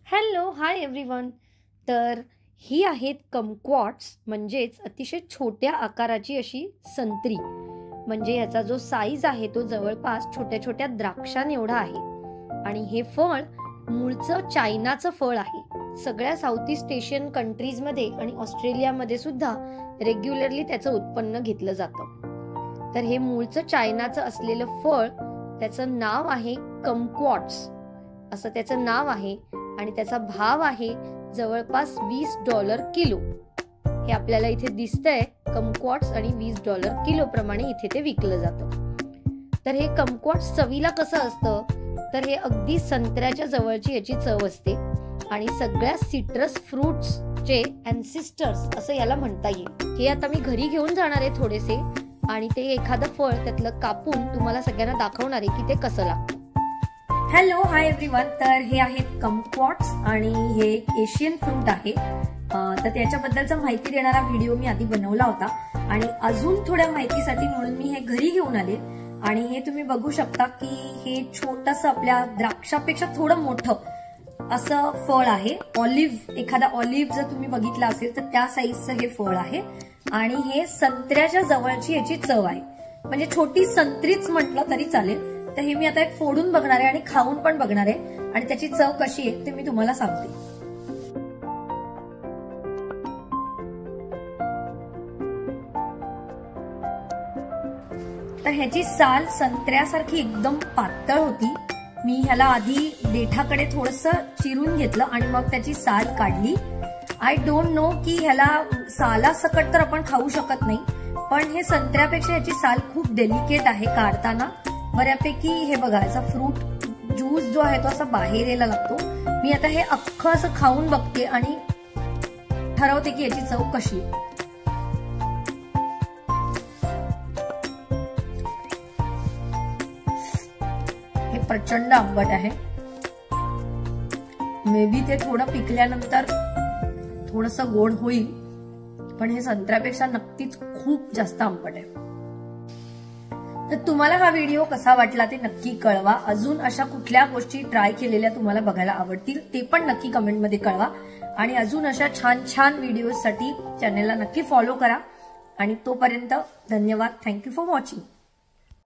Hello hi everyone. तर ही आहेत कमक्वॉट्स म्हणजेच अतिशय छोट्या आकाराची अशी संत्री। म्हणजे याचा जो साईज आहे तो जवळपास छोट्या छोट्या द्राक्षां एवढा आहे आणि हे फळ मूळचं चायनाचं फळ आहे। सगळ्या साऊथ ईस्ट एशियन कंट्रीज मध्ये आणि ऑस्ट्रेलियामध्ये सुद्धा रेग्युलरली त्याचं उत्पन्न घेतलं जातं। तर हे मूळचं चायनाचं असलेलं फळ त्याचं नाव आहे कमक्वॉट्स असं त्याचं नाव आहे आणि त्याचा भाव आहे जवळपास $20 किलो। हे आपल्याला इथे दिसतंय कमक्वॉट्स आणि $20 किलो प्रमाणे इथे ते विकलं जातं। तर हे कमक्वॉट्स चवीला कसं असतं तर हे अगदी संत्र्याच्या जवळची याची चव असते आणि सगळ्या सिट्रस फ्रुट्सचे अँसेस्टर्स असं याला म्हणता येईल। हे आता मी घरी घेऊन जाणार आहे थोडेसे आणि ते एखादं फळ त्यातलं कापून तुम्हाला सगळ्यांना दाखवणार आहे की ते कसं लागतं। Hello hi everyone. तर हे आहेत कमक्वॉट्स आणि हे एशियन फ्रूट आहे। तर त्याच्याबद्दलचा माहिती देणारा व्हिडिओ मी आधी बनवला होता आणि अजून थोड्या माहितीसाठी म्हणून मी हे घरी घेऊन आले आणि हे तुम्ही बघू शकता की हे छोटंसं आपल्या द्राक्षापेक्षा थोडं मोठं असं फळ आहे। ऑलिव्ह एखादा ऑलिव्ह जर तुम्ही बघितला असेल तर त्या साईजचं हे फळ आहे आणि हे संत्र्याच्या जवळची याची चव आहे। म्हणजे छोटी संत्रीच म्हटलं तरी चालेल। तर हे मी आता एक फोडून बघणार आहे आणि खाऊन पण बघणार आहे आणि त्याची चव कशी आहे ते मी तुम्हाला सांगते। तर ह्याची साल संत्र्यासारखी एकदम पातळ होती। मी ह्याला आधी देठाकडे थोडंसं चिरून घेतलं आणि मग त्याची साल काढली। आय डोंट नो की ह्याला साला सकट तर आपण खाऊ शकत नाही, पण हे संत्र्यापेक्षा ह्याची साल खूप डेलिकेट आहे काढताना बऱ्यापैकी। हे बघा याचा फ्रूट ज्यूस जो आहे तो असा बाहेर यायला लागतो। मी आता हे अख्खं असं खाऊन बघते आणि ठरवते की याची चव कशी। हे प्रचंड आंबट आहे। मे बी ते थोडं पिकल्यानंतर थोडंसं गोड होईल, पण हे संत्र्यापेक्षा नक्कीच खूप जास्त आंबट आहे। तर तुम्हाला हा व्हिडिओ कसा वाटला ते नक्की कळवा। अजून अशा कुठल्या गोष्टी ट्राय केलेल्या तुम्हाला बघायला आवडतील ते पण नक्की कमेंटमध्ये कळवा आणि अजून अशा छान छान व्हिडिओसाठी चॅनलला नक्की फॉलो करा आणि तोपर्यंत धन्यवाद। Thank you for watching.